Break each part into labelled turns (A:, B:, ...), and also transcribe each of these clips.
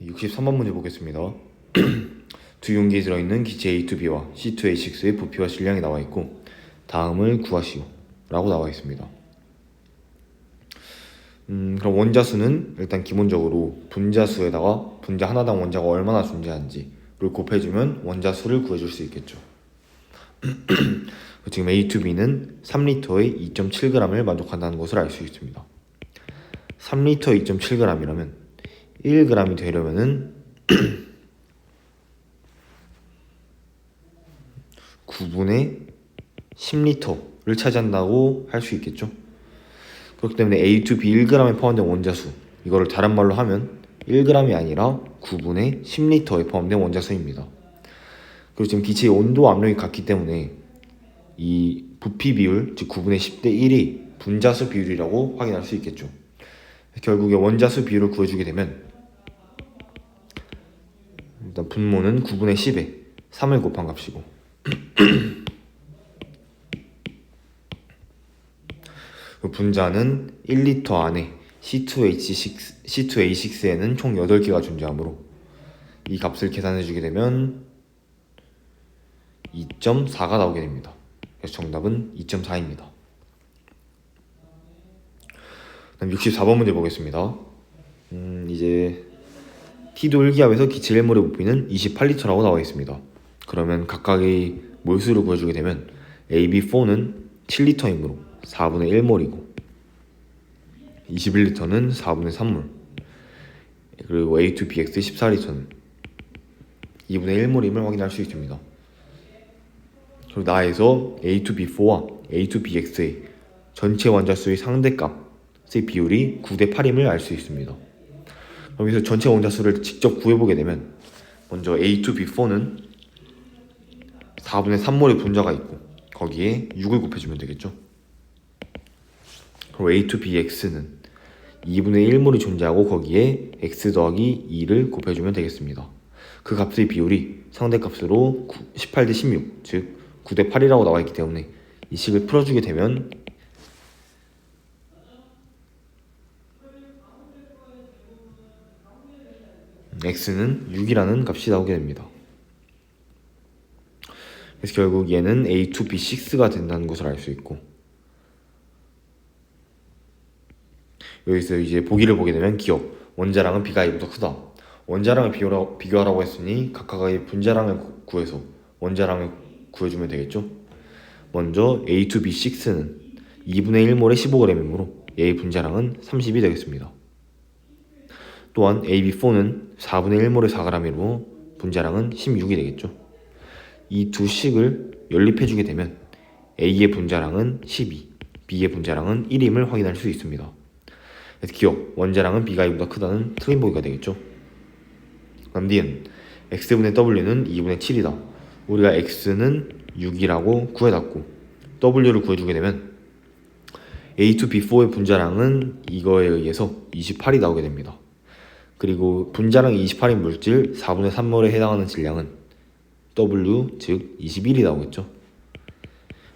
A: 63번 문제 보겠습니다. 두 용기에 들어있는 기체 A2B와 C2H6의 부피와 질량이 나와 있고 다음을 구하시오 라고 나와 있습니다. 그럼 원자수는 일단 기본적으로 분자수에다가 분자 하나당 원자가 얼마나 존재하는지를 곱해주면 원자수를 구해줄 수 있겠죠. 지금 A2B는 3리터에 2.7g을 만족한다는 것을 알 수 있습니다. 3리터에 2.7g이라면 1g이 되려면은 9분의 10리터를 차지한다고 할 수 있겠죠. 그렇기 때문에 A2B 1g에 포함된 원자수, 이거를 다른 말로 하면 1g이 아니라 9분의 10리터에 포함된 원자수입니다. 그리고 지금 기체의 온도 압력이 같기 때문에 이 부피 비율, 즉 9분의 10대 1이 분자수 비율이라고 확인할 수 있겠죠. 결국에 원자수 비율을 구해주게 되면 일단 분모는 9분의 10에 3을 곱한 값이고 분자는 1리터 안에 C2H6에는 총 8개가 존재하므로 이 값을 계산해주게 되면 2.4가 나오게 됩니다. 그래서 정답은 2.4입니다. 그다음 64번 문제 보겠습니다. 이제 T도 1기압에서 기체 1몰의 부피는 28리터라고 나와 있습니다. 그러면 각각의 몰수를 구해주게 되면 AB4는 7리터이므로 4분의 1몰이고 21리터는 4분의 3몰, 그리고 A2BX 14리터는 2분의 1몰임을 확인할 수 있습니다. 그리고 나에서 A2B4와 A2BX의 전체 원자수의 상대값의 비율이 9대 8임을 알 수 있습니다. 그럼 여기서 전체 원자수를 직접 구해보게 되면 먼저 A2B4는 4분의 3몰의 분자가 있고 거기에 6을 곱해주면 되겠죠. 그리고 A2BX는 2분의 1몰이 존재하고 거기에 x 더하기 2를 곱해주면 되겠습니다. 그 값의 비율이 상대값으로 18대 16, 즉 9대 8이라고 나와 있기 때문에 이 식을 풀어주게 되면 x는 6이라는 값이 나오게 됩니다. 그래서 결국 얘는 A2B6가 된다는 것을 알 수 있고, 여기서 이제 보기를 보게 되면 기억, 원자량은 B가 A보다 크다. 원자량을 비교하라고 했으니 각각의 분자량을 구해서 원자량을 구해주면 되겠죠. 먼저 A2B6는 2분의 1몰에 15g이므로 얘의 분자량은 30이 되겠습니다. 또한 AB4는 4분의 1몰에 4g이므로 분자량은 16이 되겠죠. 이 두 식을 연립해주게 되면 A의 분자량은 12, B의 분자량은 1임을 확인할 수 있습니다. 그래서 기억, 원자량은 B가 A보다 크다는 틀린 보기가 되겠죠. 그럼 D는 X분의 W는 2분의 7이다. 우리가 X는 6이라고 구해놨고 W를 구해주게 되면 A2B4의 분자량은 이거에 의해서 28이 나오게 됩니다. 그리고 분자량이 28인 물질 4분의 3몰에 해당하는 질량은 W, 즉 21이 나오겠죠.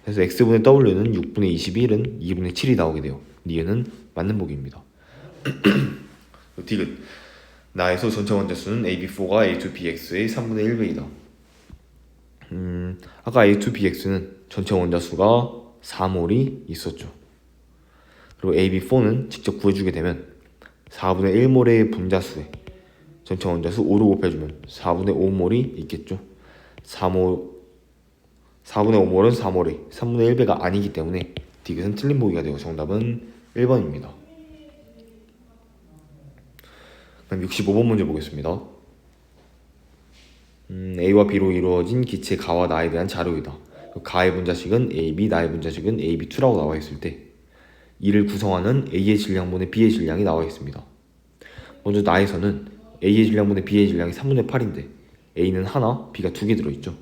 A: 그래서 X분의 W는 6분의 21은 2분의 7이 나오게 돼요. 니은은 맞는 보기입니다. D는 나에서 전체 원자수는 AB4가 A2BX의 3분의 1배이다. 아까 A2BX는 전체 원자수가 4몰이 있었죠. 그리고 AB4는 직접 구해주게 되면 4분의 1몰의 분자수에 전체 원자수 5로 곱해주면 4분의 5몰이 있겠죠. 4분의 5몰은 4몰의 3분의 1배가 아니기 때문에 D것은 틀린 보기가 되고 정답은 1번입니다. 그럼 65번 문제 보겠습니다. A와 B로 이루어진 기체 가와 나에 대한 자료이다. 가의 분자식은 AB, 나의 분자식은 AB2라고 나와 있을 때 이를 구성하는 A의 질량분의 B의 질량이 나와 있습니다. 먼저 나에서는 A의 질량분의 B의 질량이 3분의 8인데 A는 하나, B가 2개 들어있죠.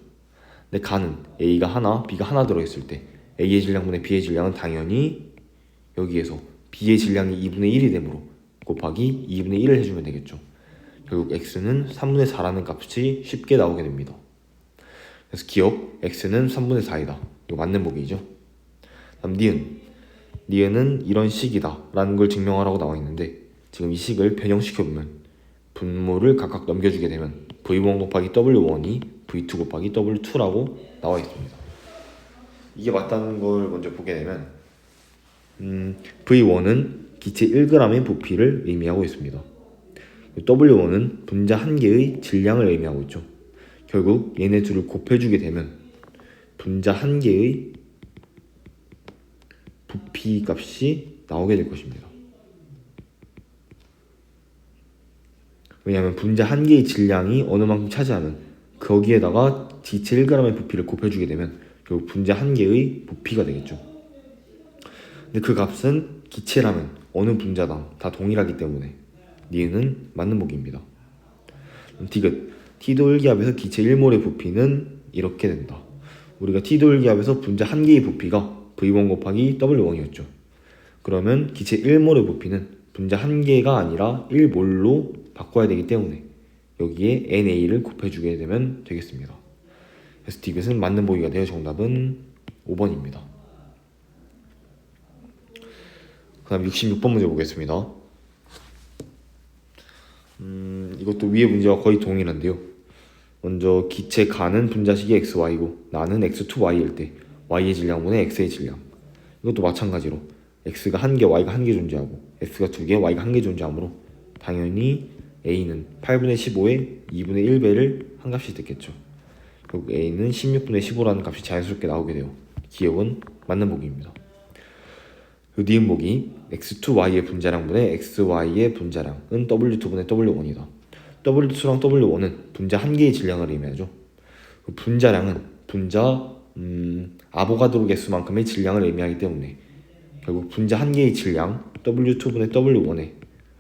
A: 근데 가는 A가 하나, B가 하나 들어있을 때 A의 질량분의 B의 질량은 당연히 여기에서 B의 질량이 2분의 1이 되므로 곱하기 2분의 1을 해주면 되겠죠. 결국 X는 3분의 4라는 값이 쉽게 나오게 됩니다. 그래서 기억, X는 3분의 4이다. 이거 맞는 보기죠. 다음 니은은 이런 식이다 라는 걸 증명하라고 나와 있는데 지금 이 식을 변형시켜보면 분모를 각각 넘겨주게 되면 V1 곱하기 W1이 V2 곱하기 W2라고 나와 있습니다. 이게 맞다는 걸 먼저 보게 되면 V1은 기체 1g의 부피를 의미하고 있습니다. W1은 분자 한 개의 질량을 의미하고 있죠. 결국 얘네 둘을 곱해주게 되면 분자 한 개의 부피 값이 나오게 될 것입니다. 왜냐하면 분자 한 개의 질량이 어느 만큼 차지하면 거기에다가 기체 1g의 부피를 곱해주게 되면 결국 분자 한 개의 부피가 되겠죠. 근데 그 값은 기체라면 어느 분자당 다 동일하기 때문에 니은은 맞는 보기입니다. 디귿 T도일기압에서 기체 1몰의 부피는 이렇게 된다. 우리가 T도일기압에서 분자 한 개의 부피가 V1 곱하기 W1이었죠. 그러면 기체 1몰의 부피는 분자 한 개가 아니라 1몰로 바꿔야 되기 때문에 여기에 NA를 곱해주게 되면 되겠습니다. 그래서 디귿은 맞는 보기가 되어 정답은 5번입니다. 그 다음 66번 문제 보겠습니다. 이것도 위의 문제와 거의 동일한데요. 먼저 기체 가는 분자식이 XY고 나는 X2Y일 때 Y의 질량분의 X의 질량. 이것도 마찬가지로 X가 한 개, Y가 한 개 존재하고 X가 두 개, Y가 한 개 존재하므로 당연히 A는 8분의 15의 2분의 1배를 한 값이 됐겠죠. 결국 A는 16분의 15라는 값이 자연스럽게 나오게 돼요. 기억은 맞는 보기입니다. 니은 보기 X2Y의 분자량분의 XY의 분자량은 W2분의 W1이다. W2랑 W1은 분자 한 개의 질량을 의미하죠. 분자량은 분자 아보가드로 개수만큼의 질량을 의미하기 때문에 결국 분자 한 개의 질량 W2분의 W1에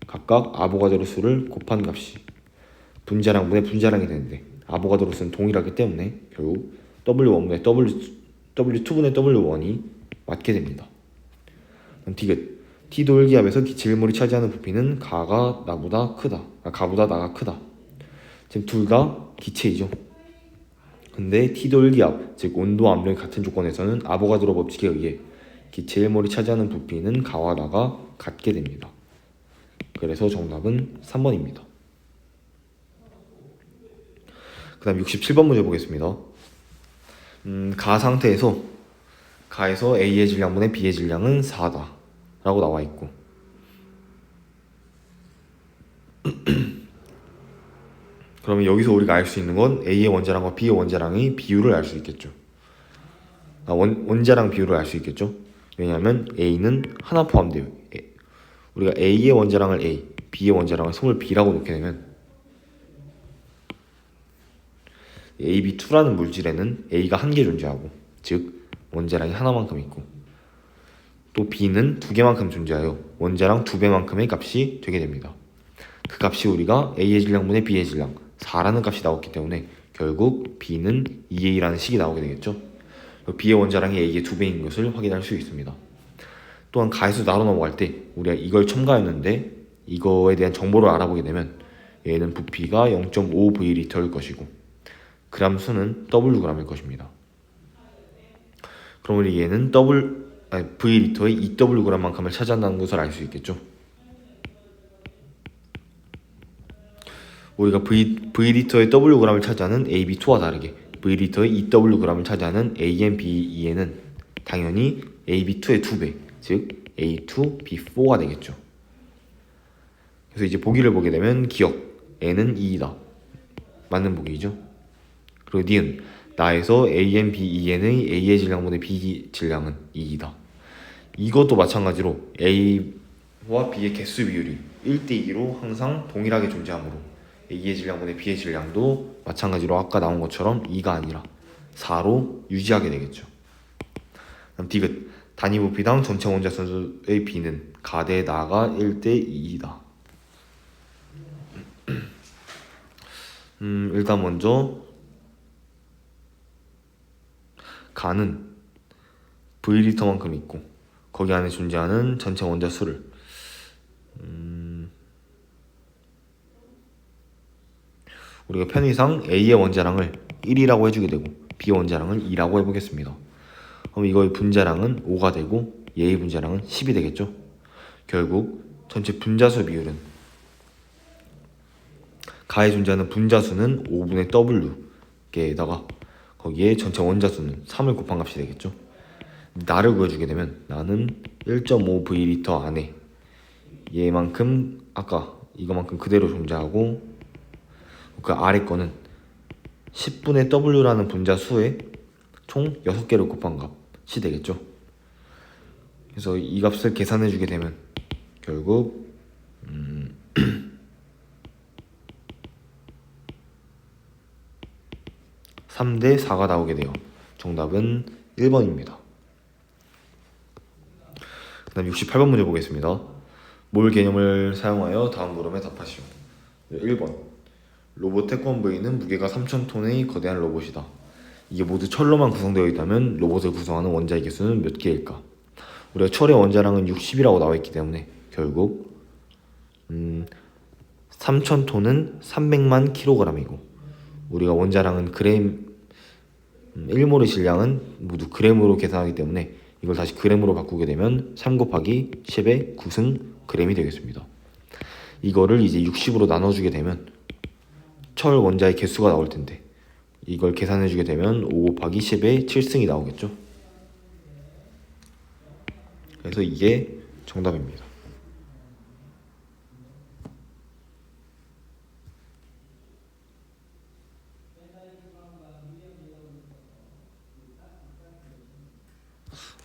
A: 각각 아보가드로 수를 곱한 값이 분자량분의 분자량이 되는데 아보가드로 수는 동일하기 때문에 결국 W1분의 W2분의 W1이 맞게 됩니다. 디귿 T도일기압에서 기체 1몰이 차지하는 부피는 가가 나보다 크다. 가보다 나가 크다. 지금 둘 다 기체이죠. 근데 T도일기압, 즉 온도 압력이 같은 조건에서는 아보가드로 법칙에 의해 기체 1몰이 차지하는 부피는 가와 나가 같게 됩니다. 그래서 정답은 3번입니다. 그 다음 67번 문제 보겠습니다. 가 상태에서 가에서 A의 질량분의 B의 질량은 4다 라고 나와 있고 그러면 여기서 우리가 알 수 있는 건 A의 원자량과 B의 원자량의 비율을 알 수 있겠죠. 원자량 비율을 알 수 있겠죠. 왜냐하면 A는 하나 포함돼요. 우리가 A의 원자량을 A, B의 원자량을 스몰 b라고 놓게 되면 AB2라는 물질에는 A가 한 개 존재하고 즉 원자량이 하나만큼 있고 또 B는 두 개만큼 존재하여 원자량 두 배만큼의 값이 되게 됩니다. 그 값이 우리가 A의 질량분의 B의 질량 4라는 값이 나왔기 때문에 결국 B는 2A라는 식이 나오게 되겠죠. B의 원자량이 A의 두 배인 것을 확인할 수 있습니다. 또한 가에서 나로 넘어갈 때 우리가 이걸 첨가했는데 이거에 대한 정보를 알아보게 되면 얘는 부피가 0.5Vl일 것이고 그람 수는 Wg일 것입니다. 그럼 우리 얘는 V리터의 2Wg만큼을 차지한다는 것을 알 수 있겠죠. 우리가 V리터의 Wg을 차지하는 AB2와 다르게 V리터의 2Wg을 차지하는 ANBE에는 당연히 AB2의 2배, 즉 A2B4가 되겠죠. 그래서 이제 보기를 보게 되면 기억, N은 2이다. 맞는 보기이죠. 그리고 니은, 나에서 ANBEN의 A의 질량분의 B 질량은 2이다. 이것도 마찬가지로 A와 B의 개수 비율이 1대2로 항상 동일하게 존재하므로 A의 질량분의 B의 질량도 마찬가지로 아까 나온 것처럼 2가 아니라 4로 유지하게 되겠죠. 그럼 디귿 단위 부피당 전체 원자 선수의 B는 가 대 나가 1대2이다. 일단 먼저 가는 V리터만큼 있고 거기 안에 존재하는 전체 원자 수를 우리가 편의상 A의 원자량을 1이라고 해주게 되고 B의 원자량을 2라고 해보겠습니다. 그럼 이거의 분자량은 5가 되고 얘의 분자량은 10이 되겠죠. 결국 전체 분자수 비율은 가에 존재하는 분자수는 5분의 W에다가 거기에 전체 원자수는 3을 곱한 값이 되겠죠. 나를 구해주게 되면 나는 1.5vl 안에 얘만큼 아까 이거만큼 그대로 존재하고 그 아래 거는 10분의 W라는 분자수에 총 6개를 곱한 값이 되겠죠. 그래서 이 값을 계산해 주게 되면 결국 3대 4가 나오게 돼요. 정답은 1번입니다. 그 다음 68번 문제 보겠습니다. 몰 개념을 사용하여 다음 물음에 답하시오. 1번 로봇 태권브이는 무게가 3000톤의 거대한 로봇이다. 이게 모두 철로만 구성되어 있다면 로봇을 구성하는 원자의 개수는 몇 개일까? 우리가 철의 원자량은 60이라고 나와 있기 때문에 결국 3000톤은 300만 kg이고 우리가 원자량은 그램 1몰의 질량은 모두 그램으로 계산하기 때문에 이걸 다시 그램으로 바꾸게 되면 3 곱하기 10의 9승 그램이 되겠습니다. 이거를 이제 60으로 나눠주게 되면 철 원자의 개수가 나올 텐데 이걸 계산해주게 되면 5 곱하기 10의 7승이 나오겠죠. 그래서 이게 정답입니다.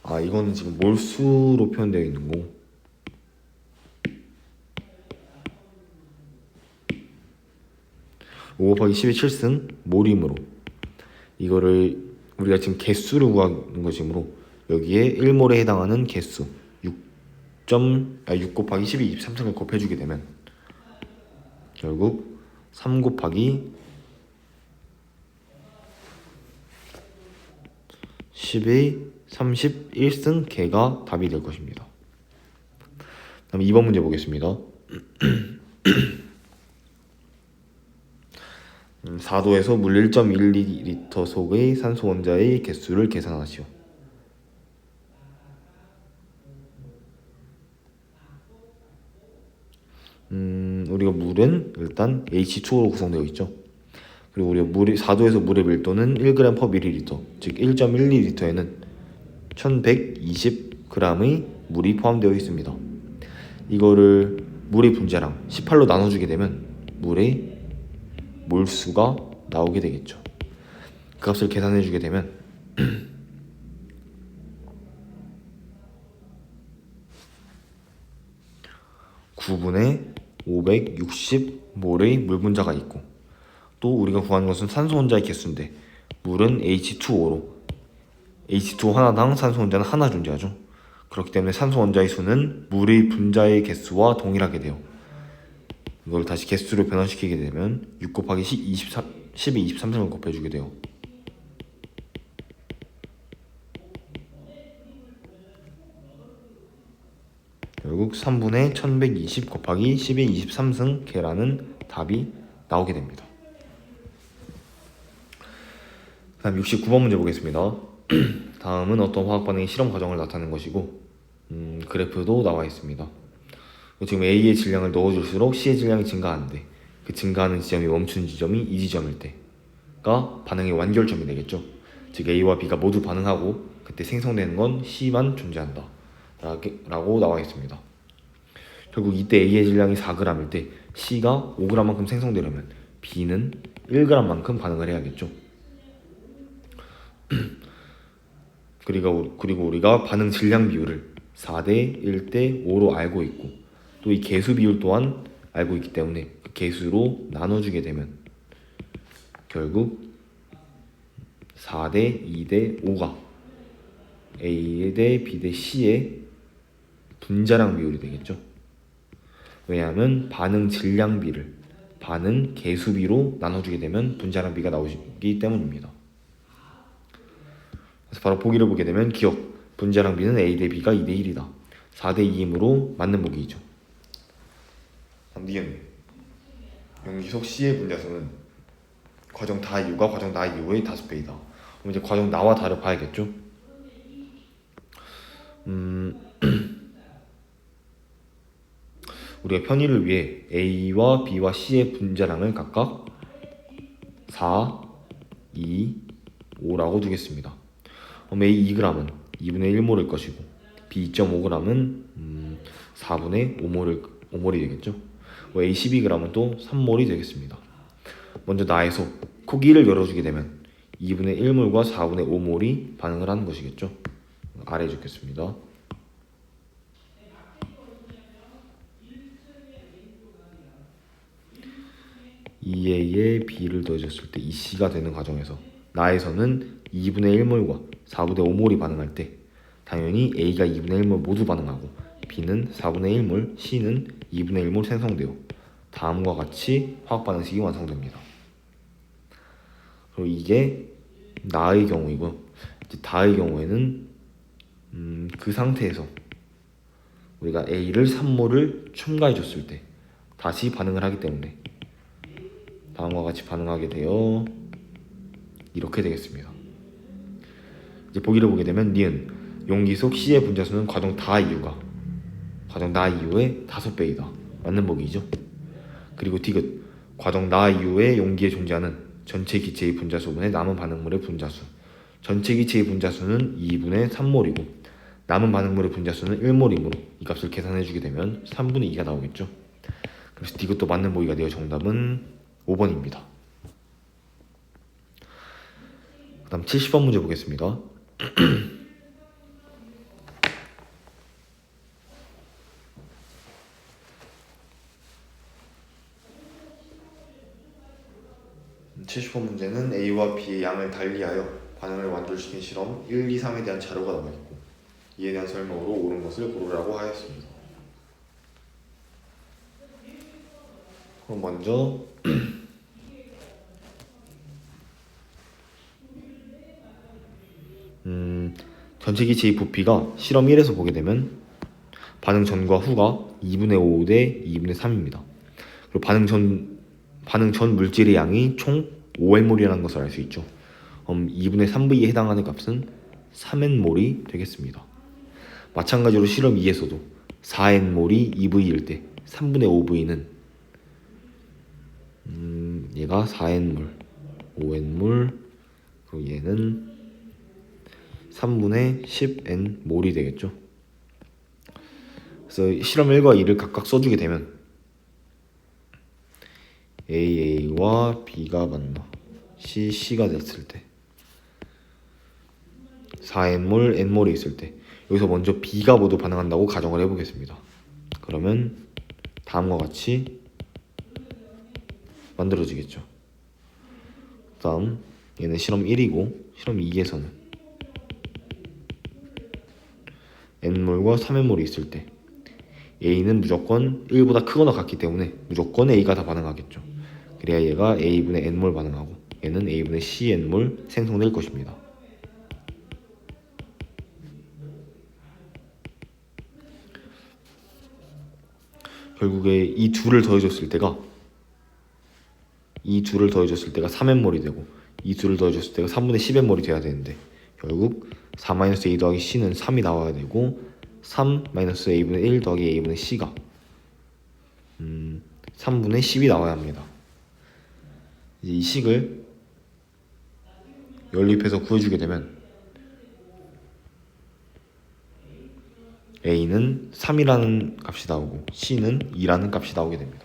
A: 아, 이거는 지금 몰수로 표현되어 있는 거고 5 곱하기 10의 7승 몰임으로 이거를 우리가 지금 개수를 구하는 것이므로 여기에 1몰에 해당하는 개수 6 곱하기 10의 23승을 곱해주게 되면 결국 3 곱하기 10의 31승 개가 답이 될 것입니다. 다음 2번 문제 보겠습니다. 4도에서 물 1.1L 속의 산소 원자의 개수를 계산하시오. 우리가 물은 일단 H2O로 구성되어 있죠. 그리고 우리가 4도에서 물의 밀도는 1g/ml, 즉 1.1L에는 1120g의 물이 포함되어 있습니다. 이거를 물의 분자량 18로 나눠주게 되면 물의 몰수가 나오게 되겠죠. 그 값을 계산해주게 되면 9분의 560몰의 물 분자가 있고 또 우리가 구하는 것은 산소 혼자의 개수인데 물은 H2O로 H2O 하나당 산소 혼자는 하나 존재하죠. 그렇기 때문에 산소 원자의 수는 물의 분자의 개수와 동일하게 돼요. 이걸 다시 개수로 변환시키게 되면 6 곱하기 10의 23승을 곱해주게 돼요. 결국 3분의 1120 곱하기 10의 23승 개라는 답이 나오게 됩니다. 다음 69번 문제 보겠습니다. 다음은 어떤 화학 반응의 실험 과정을 나타내는 것이고 그래프도 나와 있습니다. 지금 A의 질량을 넣어줄수록 C의 질량이 증가하는데 그 증가하는 지점이 멈추는 지점이 이 지점일 때가 반응의 완결점이 되겠죠. 즉 A와 B가 모두 반응하고 그때 생성되는 건 C만 존재한다 라고 나와 있습니다. 결국 이때 A의 질량이 4g일 때 C가 5g만큼 생성되려면 B는 1g만큼 반응을 해야겠죠. 그리고 우리가 반응 질량 비율을 4대 1대 5로 알고 있고 또 이 개수 비율 또한 알고 있기 때문에 그 개수로 나눠주게 되면 결국 4대 2대 5가 A 대 B 대 C의 분자량 비율이 되겠죠. 왜냐하면 반응 질량비를 반응 개수비로 나눠주게 되면 분자량비가 나오기 때문입니다. 그래서 바로 보기를 보게 되면 기억 분자량비는 A 대 B가 2대 1이다. 4대 2이므로 맞는 보기이죠. 니은 용기속 C의 분자수는 과정 다 이유가 과정 나 이유의 5배이다. 그럼 이제 과정 나와 다를 봐야겠죠. 우리가 편의를 위해 A와 B와 C의 분자량을 각각 4, 2, 5라고 두겠습니다. 그럼 A 2g은 2분의 1몰일 것이고 B 2.5g은 4분의 5몰이 되겠죠. A 12g은 또 3몰이 되겠습니다. 먼저 나에서 코기를 열어주게 되면 2분의 1몰과 4분의 5몰이 반응을 하는 것이겠죠. 아래에 적겠습니다. 2A에 B를 더해줬을 때 2C가 되는 과정에서 나에서는 2분의 1몰과 4분의 5몰이 반응할 때 당연히 A가 2분의 1몰 모두 반응하고 B는 4분의 1몰, C는 2분의 1몰 생성되어 다음과 같이 화학 반응식이 완성됩니다. 그리고 이게 나의 경우이고 이제 다의 경우에는 그 상태에서 우리가 A를 3몰을 첨가해 줬을 때 다시 반응을 하기 때문에 다음과 같이 반응하게 되어 이렇게 되겠습니다. 이제 보기를 보게 되면 니은 용기 속 C의 분자수는 과정 다 이유의 5배이다. 맞는 보기이죠. 그리고 디귿 과정 나 이후에 용기에 존재하는 전체 기체의 분자수분의 남은 반응물의 분자수. 전체 기체의 분자수는 2분의 3몰이고 남은 반응물의 분자수는 1몰이므로 이 값을 계산해주게 되면 3분의 2가 나오겠죠. 그래서 디귿도 맞는 보기가 되어 정답은 5번입니다. 그 다음 70번 문제 보겠습니다. 문제는 A와 B의 양을 달리하여 반응을 완료시킨 실험 1, 2, 3에 대한 자료가 나와있고 이에 대한 설명으로 옳은 것을 고르라고 하였습니다. 그럼 먼저 전체 기체의 부피가 실험 1에서 보게 되면 반응 전과 후가 2분의 5 대 2분의 3입니다. 그리고 반응 전 물질의 양이 총 5n몰이라는 것을 알 수 있죠. 2분의 3V에 해당하는 값은 3n몰이 되겠습니다. 마찬가지로 실험 2에서도 4n몰이 2V일 때 3분의 5V는 얘가 4n몰, 5n몰, 그리고 얘는 3분의 10n몰이 되겠죠. 그래서 실험 1과 2를 각각 써주게 되면 AA와 B가 만나 C가 됐을 때 4n몰, n몰이 있을 때 여기서 먼저 B가 모두 반응한다고 가정을 해보겠습니다. 그러면 다음과 같이 만들어지겠죠. 그 다음 얘는 실험 1이고 실험 2에서는 n몰과 3n몰이 있을 때 A는 무조건 1보다 크거나 같기 때문에 무조건 A가 다 반응하겠죠. 그래야 얘가 A분의 n몰 반응하고 얘는 A분의 Cn몰 생성될 것입니다. 결국에 이 둘을 더해줬을 때가 3n몰이 되고 이 둘을 더해줬을 때가 3분의 10n몰이 돼야 되는데 결국 4-A 더하기 C는 3이 나와야 되고 3-A분의 1 더하기 A분의 C가 3분의 10이 나와야 합니다. 이제 이 식을 연립해서 구해주게 되면 A는 3이라는 값이 나오고 C는 2라는 값이 나오게 됩니다.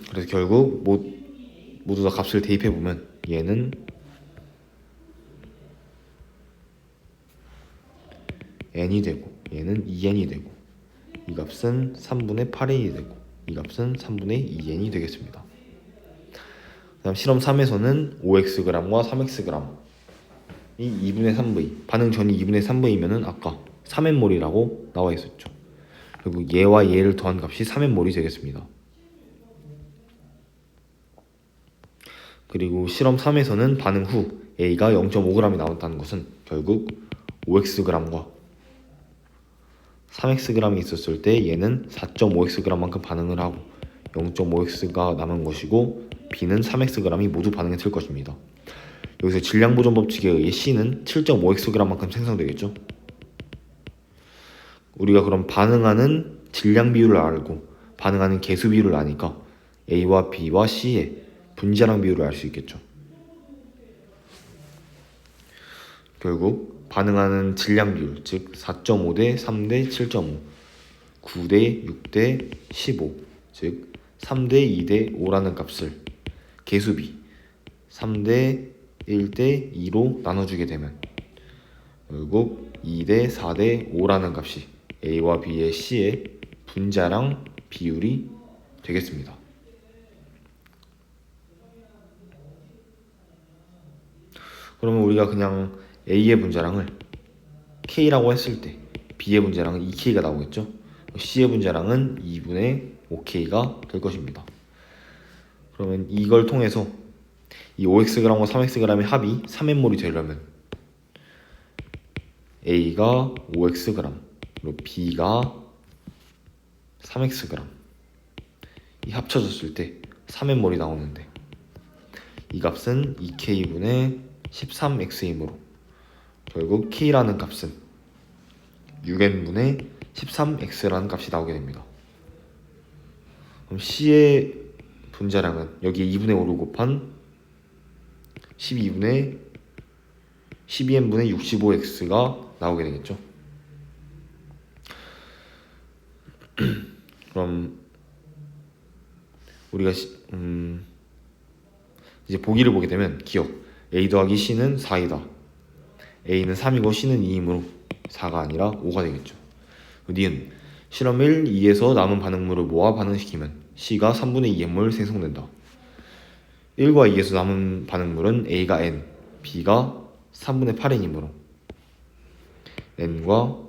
A: 그래서 결국 모두 다 값을 대입해보면 얘는 n이 되고 얘는 2n이 되고 이 값은 3분의 8n이 되고 이 값은 3분의 2n이 되겠습니다. 그 다음 실험 3에서는 5xg과 3xg 이 2분의 3v 반응 전이 2분의 3v면은 아까 3n몰이라고 나와 있었죠. 그리고 얘와 얘를 더한 값이 3n몰이 되겠습니다. 그리고 실험 3에서는 반응 후 A가 0.5g이 나왔다는 것은 결국 5xg과 3xg이 있었을 때 얘는 4.5xg만큼 반응을 하고 0.5x가 남은 것이고 B는 3xg이 모두 반응했을 것입니다. 여기서 질량보존 법칙에 의해 C는 7.5xg만큼 생성되겠죠. 우리가 그럼 반응하는 질량 비율을 알고 반응하는 개수 비율을 아니까 A와 B와 C의 분자량 비율을 알 수 있겠죠. 결국 반응하는 질량 비율, 즉 4.5 대 3 대 7.5, 9 대 6 대 15, 즉 3 대 2 대 5라는 값을 개수비 3 대 1 대 2로 나눠주게 되면 결국 2 대 4 대 5라는 값이 A와 B의 C의 분자량 비율이 되겠습니다. 그러면 우리가 그냥 A의 분자량을 K라고 했을 때 B의 분자량은 2K가 나오겠죠? C의 분자량은 2분의 5K가 될 것입니다. 그러면 이걸 통해서 이 5xg과 3xg의 합이 3n몰이 되려면 A가 5xg, 그리고 B가 3xg 이 합쳐졌을 때 3n몰이 나오는데 이 값은 2K분의 13x이므로 결국 K라는 값은 6n분의 13x라는 값이 나오게 됩니다. 그럼 C의 분자량은 여기에 2분의 5를 곱한 12n분의 65x가 나오게 되겠죠. 그럼 우리가 이제 보기를 보게 되면 기억 A 더하기 C는 4이다. A는 3이고 C는 2이므로 4가 아니라 5가 되겠죠. 니은 실험 1, 2에서 남은 반응물을 모아 반응시키면 C가 3분의 2n몰 생성된다. 1과 2에서 남은 반응물은 A가 n, B가 3분의 8n이므로 n과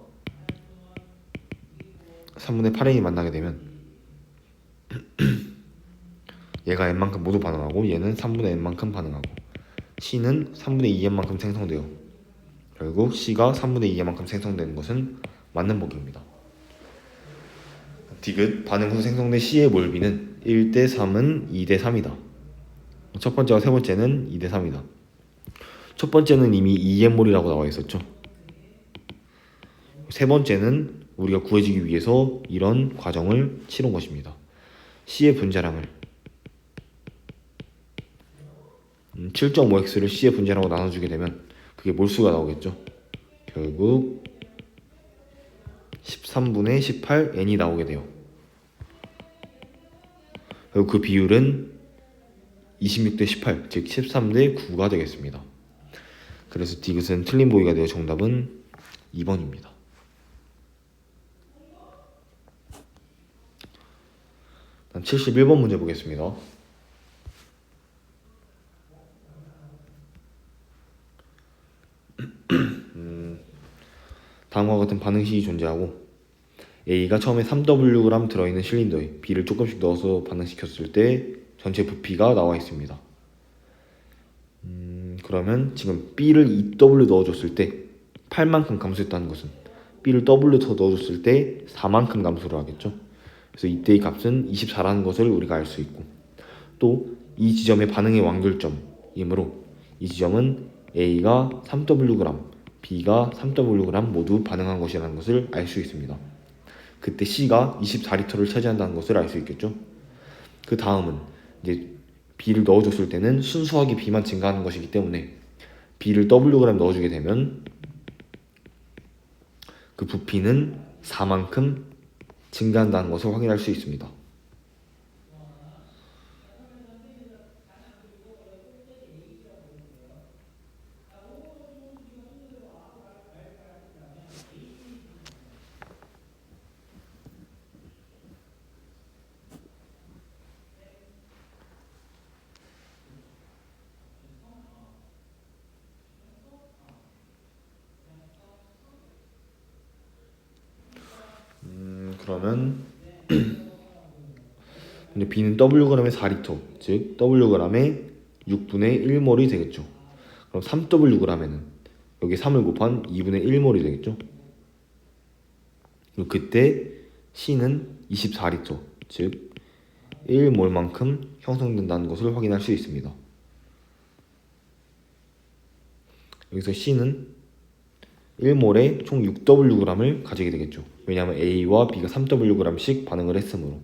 A: 3분의 8n이 만나게 되면 얘가 n만큼 모두 반응하고 얘는 3분의 n만큼 반응하고 C는 3분의 2n만큼 생성되어 결국 C가 3분의 2n만큼 생성되는 것은 맞는 보기입니다. 디귿 반응 후 생성된 C의 몰비는 1대 3은 2대 3이다. 첫 번째와 세 번째는 2대 3이다. 첫 번째는 이미 2n몰이라고 나와 있었죠. 세 번째는 우리가 구해주기 위해서 이런 과정을 치른 것입니다. C의 분자량을 7.5x를 C의 분자량으로 나눠주게 되면 그게 몰수가 나오겠죠. 결국 13분의 18n이 나오게 돼요. 그리고 그 비율은 26대 18, 즉 13대 9가 되겠습니다. 그래서 디귿은 틀린 보기가 되어 정답은 2번입니다. 다음 71번 문제 보겠습니다. 다음과 같은 반응식이 존재하고 A가 처음에 3Wg 들어있는 실린더에 B를 조금씩 넣어서 반응시켰을 때 전체 부피가 나와 있습니다. 그러면 지금 B를 2W 넣어줬을 때 8만큼 감소했다는 것은 B를 W 더 넣어줬을 때 4만큼 감소를 하겠죠. 그래서 이때의 값은 24라는 것을 우리가 알 수 있고 또 이 지점의 반응의 완결점이므로 이 지점은 A가 3Wg, B가 3Wg 모두 반응한 것이라는 것을 알 수 있습니다. 그때 C가 24리터를 차지한다는 것을 알 수 있겠죠. 그 다음은 이제 B를 넣어줬을 때는 순수하게 B만 증가하는 것이기 때문에 B를 Wg 넣어주게 되면 그 부피는 4만큼 증가한다는 것을 확인할 수 있습니다. 그러면 근데 B는 Wg의 4리터, 즉 Wg의 6분의 1몰이 되겠죠. 그럼 3Wg에는 여기 3을 곱한 2분의 1몰이 되겠죠. 그리고 그때 C는 24리터, 즉 1몰만큼 형성된다는 것을 확인할 수 있습니다. 여기서 C는 1몰에 총 6Wg을 가지게 되겠죠. 왜냐하면 A와 B가 3Wg씩 반응을 했으므로.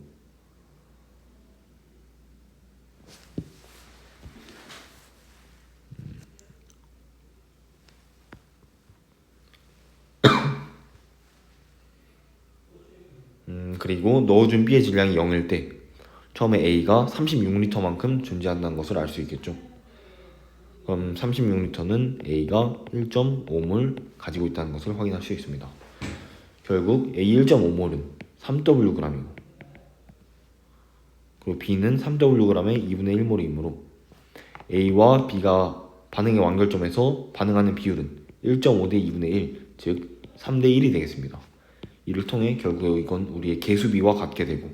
A: 그리고 넣어준 B의 질량이 0일 때 처음에 A가 36L만큼 존재한다는 것을 알 수 있겠죠. 그럼 36L는 A가 1.5몰 가지고 있다는 것을 확인할 수 있습니다. 결국 A 1.5몰은 3Wg이고 그리고 B는 3Wg의 2분의 1몰이므로 A와 B가 반응의 완결점에서 반응하는 비율은 1.5 대 2분의 1, 즉 3대 1이 되겠습니다. 이를 통해 결국 이건 우리의 개수비와 같게 되고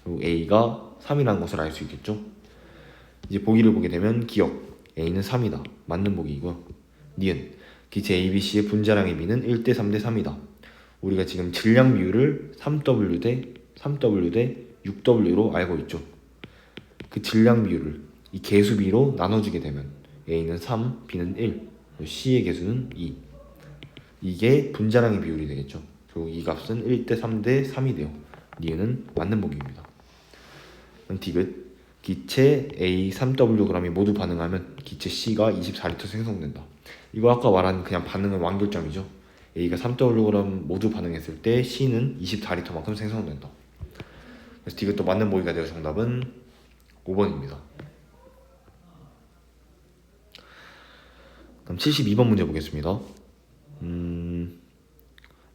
A: 그리고 A가 3이라는 것을 알 수 있겠죠. 이제 보기를 보게 되면 기억 A는 3이다. 맞는 보기이고요. 니은 기체 ABC의 분자량의 비는 1대 3대 3이다. 우리가 지금 질량 비율을 3W 대 6W로 알고 있죠. 그 질량 비율을 이 개수비로 나눠주게 되면 A는 3, B는 1, C의 개수는 2. 이게 분자량의 비율이 되겠죠. 그리고 이 값은 1대 3대 3이 돼요. 니은은 맞는 보기입니다. 디귿 기체 A 3Wg이 모두 반응하면 기체 C가 24L 생성된다. 이거 아까 말한 그냥 반응의 완결점이죠. A가 3Wg 모두 반응했을 때 C는 24L만큼 생성된다. 그래서 디귿도 맞는 보기가 되어 정답은 5번입니다. 그럼 72번 문제 보겠습니다.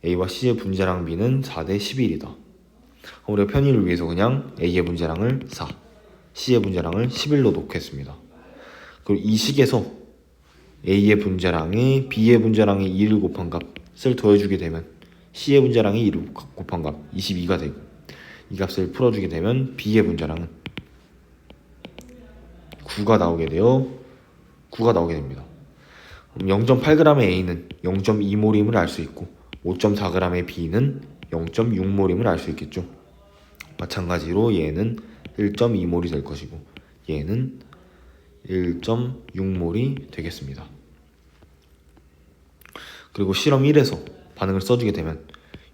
A: A와 C의 분자량 B는 4대 11이다. 우리가 편의를 위해서 그냥 A의 분자량을 4, C의 분자량을 11로 놓겠습니다. 그리고 이 식에서 A의 분자량에 B의 분자량의 2를 곱한 값을 더해주게 되면 C의 분자량이 2를 곱한 값 22가 되고 이 값을 풀어주게 되면 B의 분자량은 9가 나오게 됩니다. 0.8g의 A는 0.2몰임을 알 수 있고 5.4g의 B는 0.6몰임을 알 수 있겠죠. 마찬가지로 얘는 1.2몰이 될 것이고 얘는 1.6몰이 되겠습니다. 그리고 실험 1에서 반응을 써주게 되면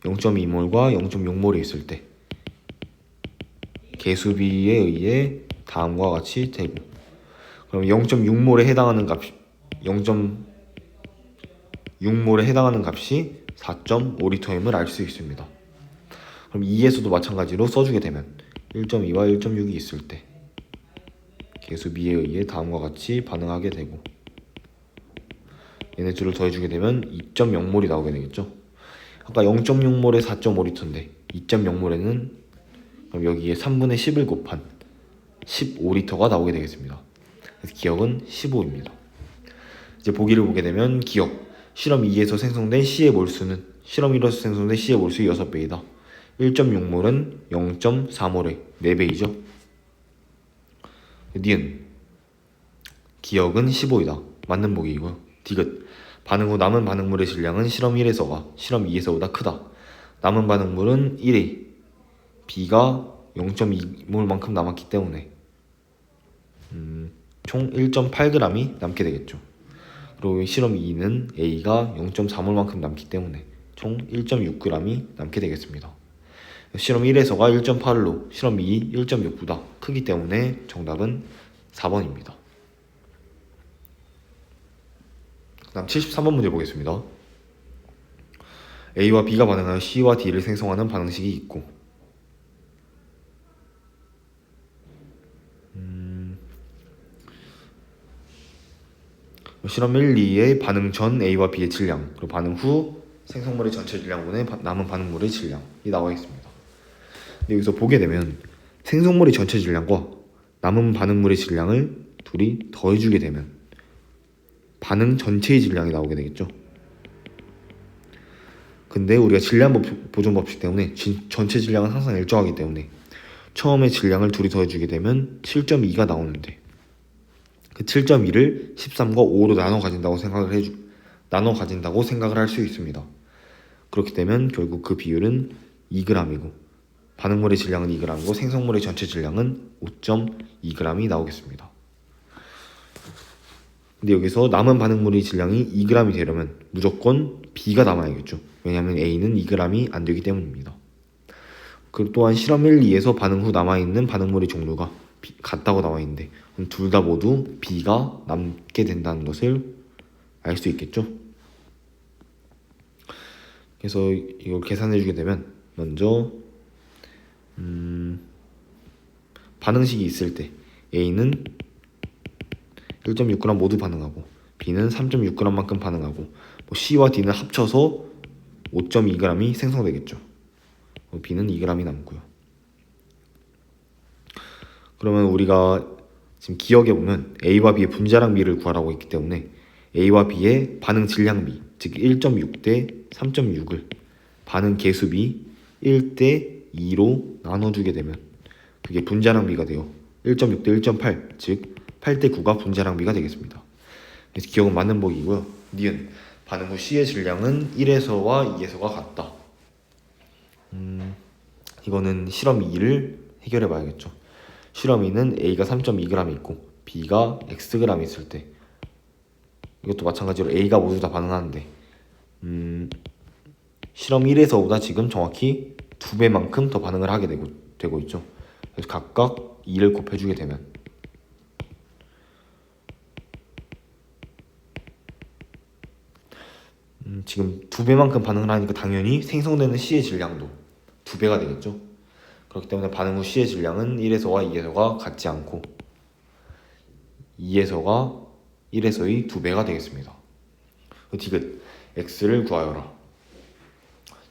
A: 0.2몰과 0.6몰이 있을 때 개수비에 의해 다음과 같이 되고 그럼 0.6몰에 해당하는 값이 4.5L임을 알 수 있습니다. 그럼 2에서도 마찬가지로 써주게 되면 1.2와 1.6이 있을 때 개수비에 의해 다음과 같이 반응하게 되고 얘네 둘을 더해주게 되면 2.0몰이 나오게 되겠죠. 아까 0.6몰에 4.5L인데 2.0몰에는 그럼 여기에 3분의 10을 곱한 15L가 나오게 되겠습니다. 그래서 기억은 15입니다. 이제 보기를 보게 되면 기억 실험 2에서 생성된 C의 몰수는 실험 1에서 생성된 C의 몰수의 6배이다. 1.6몰은 0.4몰의 4배이죠. 니은 기억은 15이다. 맞는 보기이고요. 디귿 반응 후 남은 반응물의 질량은 실험 1에서가 실험 2에서보다 크다. 남은 반응물은 1에 B가 0.2몰만큼 남았기 때문에 총 1.8g이 남게 되겠죠. 그리고 실험 2는 A가 0.4몰만큼 남기 때문에 총 1.6g이 남게 되겠습니다. 실험 1에서가 1.8로 실험 2 1.6보다 크기 때문에 정답은 4번입니다. 그 다음 73번 문제 보겠습니다. A와 B가 반응하여 C와 D를 생성하는 반응식이 있고 실험 1, 2의 반응 전 A와 B의 질량 그리고 반응 후 생성물의 전체 질량분의 남은 반응물의 질량이 나와 있습니다. 근데 여기서 보게 되면 생성물의 전체 질량과 남은 반응물의 질량을 둘이 더해주게 되면 반응 전체의 질량이 나오게 되겠죠. 근데 우리가 질량 보존 법칙 때문에 전체 질량은 항상 일정하기 때문에 처음에 질량을 둘이 더해주게 되면 7.2가 나오는데 그 7.2를 13과 5로 나눠 가진다고 생각을 할 수 있습니다. 그렇게 되면 결국 그 비율은 2g이고 반응물의 질량은 2g이고 생성물의 전체 질량은 5.2g이 나오겠습니다. 근데 여기서 남은 반응물의 질량이 2g이 되려면 무조건 B가 남아야겠죠. 왜냐하면 A는 2g이 안 되기 때문입니다. 그리고 또한 실험 1, 2에서 반응 후 남아있는 반응물의 종류가 같다고 나와 있는데 둘 다 모두 B가 남게 된다는 것을 알 수 있겠죠. 그래서 이걸 계산해 주게 되면 먼저 반응식이 있을 때 A는 1.6g 모두 반응하고 B는 3.6g만큼 반응하고 C와 D는 합쳐서 5.2g이 생성되겠죠. B는 2g이 남고요. 그러면 우리가 지금 기억해 보면 A와 B의 분자량 비를 구하라고 했기 때문에 A와 B의 반응 질량 비, 즉 1.6 대 3.6을 반응 개수 비 1 대 2로 나눠주게 되면 그게 분자량 비가 돼요. 1.6 대 1.8, 즉 8 대 9가 분자량 비가 되겠습니다. 그래서 기억은 맞는 법이고요. 니은 반응 후 C의 질량은 1에서와 2에서가 같다. 이거는 실험 2를 해결해 봐야겠죠. 실험 2는 A가 3.2g 있고 B가 Xg 있을 때 이것도 마찬가지로 A가 모두 다 반응하는데 실험 1에서보다 지금 정확히 2배만큼 더 반응을 하게 되고 있죠. 그래서 각각 2를 곱해주게 되면 지금 2배만큼 반응을 하니까 당연히 생성되는 C의 질량도 2배가 되겠죠. 그렇기 때문에 반응 후 C의 질량은 1에서와 2에서가 같지 않고 2에서가 1에서의 2배가 되겠습니다. 디귿 X를 구하여라.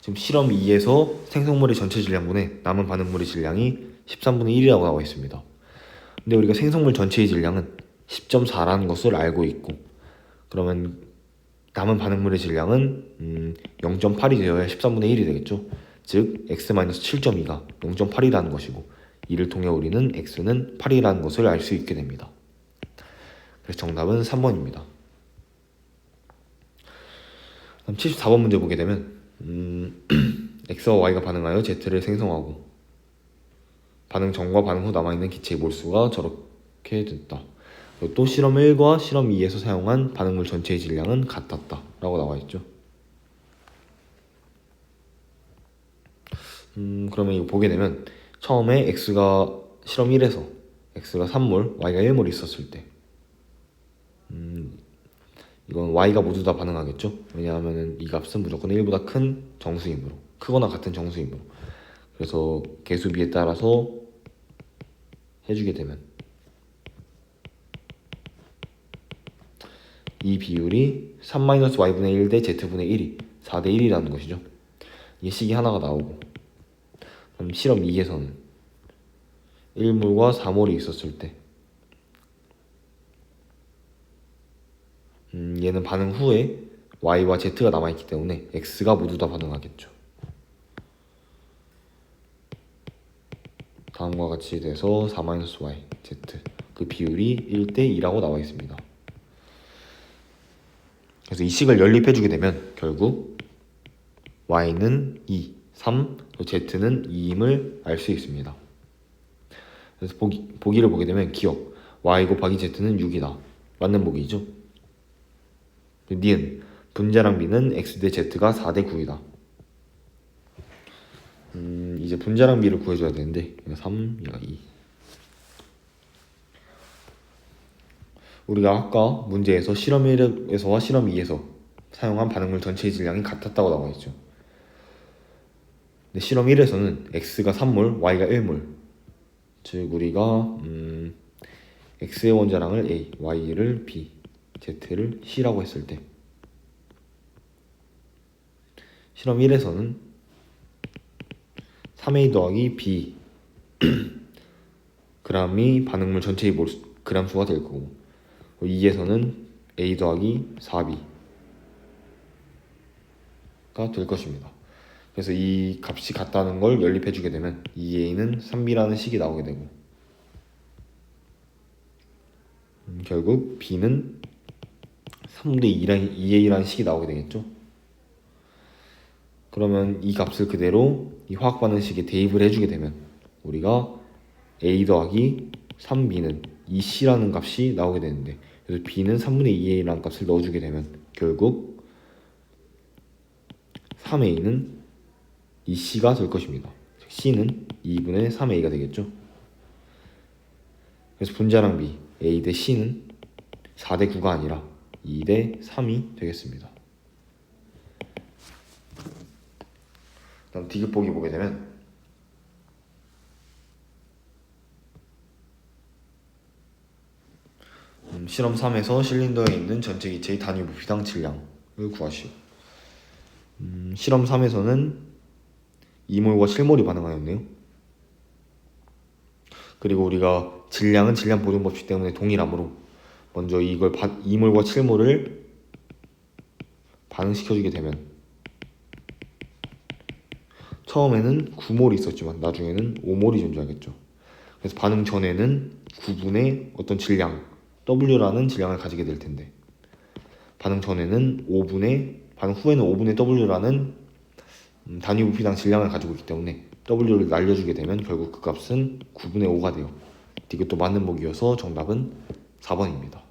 A: 지금 실험 2에서 생성물의 전체 질량분의 남은 반응물의 질량이 13분의 1이라고 나와 있습니다. 근데 우리가 생성물 전체의 질량은 10.4라는 것을 알고 있고 그러면 남은 반응물의 질량은 0.8이 되어야 13분의 1이 되겠죠. 즉 x-7.2가 0.8이라는 것이고 이를 통해 우리는 x는 8이라는 것을 알 수 있게 됩니다. 그래서 정답은 3번입니다. 그럼 74번 문제 보게 되면 x와 y가 반응하여 z를 생성하고 반응 전과 반응 후 남아있는 기체의 몰수가 저렇게 됐다. 또 실험 1과 실험 2에서 사용한 반응물 전체의 질량은 같았다 라고 나와 있죠. 그러면 이거 보게 되면 처음에 x가 실험 1에서 x가 3몰, y가 1몰 있었을 때 이건 y가 모두 다 반응하겠죠. 왜냐하면 이 값은 무조건 1보다 큰 정수이므로, 크거나 같은 정수이므로. 그래서 개수비에 따라서 해주게 되면 이 비율이 3-y분의 1 대 z분의 1이 4대 1이라는 것이죠. 이게 식이 하나가 나오고 그럼 실험 2에서는 1몰과 4몰이 있었을 때 얘는 반응 후에 y와 z가 남아있기 때문에 x가 모두 다 반응하겠죠. 다음과 같이 돼서 4-y, z 그 비율이 1대 2라고 나와 있습니다. 그래서 이 식을 연립해주게 되면 결국 y는 2, 3, z는 2임을 알 수 있습니다. 그래서 보기를 보게 되면 기억 y 곱하기 z는 6이다. 맞는 보기죠. 니은 분자량 비는 x 대 z가 4대 9이다. 이제 분자량 비를 구해줘야 되는데 얘가 3, 얘가 2. 우리가 아까 문제에서 실험 1에서와 실험 2에서 사용한 반응물 전체의 질량이 같았다고 나와 있죠. 근데 실험 1에서는 x가 3몰, y가 1몰. 즉 우리가 x의 원자량을 a, y를 b, z를 c라고 했을 때 실험 1에서는 3a 더하기 b g이 반응물 전체의 그람 수가 될 거고 2에서는 a 더하기 4b가 될 것입니다. 그래서 이 값이 같다는 걸 연립해주게 되면 2a는 3b라는 식이 나오게 되고 결국 b는 3분의 2a라는 식이 나오게 되겠죠. 그러면 이 값을 그대로 이 화학 반응식에 대입을 해주게 되면 우리가 a 더하기 3b는 2c라는 값이 나오게 되는데 그래서 b는 3분의 2a라는 값을 넣어주게 되면 결국 3a는 이 c가 될 것입니다. c는 2분의 3a가 되겠죠. 그래서 분자량 b a 대 c는 4대 9가 아니라 2대 3이 되겠습니다. 다음 디귿 보기 보게 되면 실험 3에서 실린더에 있는 전체 기체의 단위 부피당 질량을 구하시오. 실험 3에서는 2몰과 7몰이 반응하였네요. 그리고 우리가 질량은 질량 보존 법칙 때문에 동일하므로 먼저 이걸 2몰과 7몰을 반응시켜주게 되면 처음에는 9몰이 있었지만 나중에는 5몰이 존재하겠죠. 그래서 반응 전에는 9분의 어떤 질량 W라는 질량을 가지게 될 텐데 반응 후에는 5분의 W라는 단위 부피당 질량을 가지고 있기 때문에 W를 날려주게 되면 결국 그 값은 9분의 5가 돼요. 이것도 맞는 보기여서 정답은 4번입니다.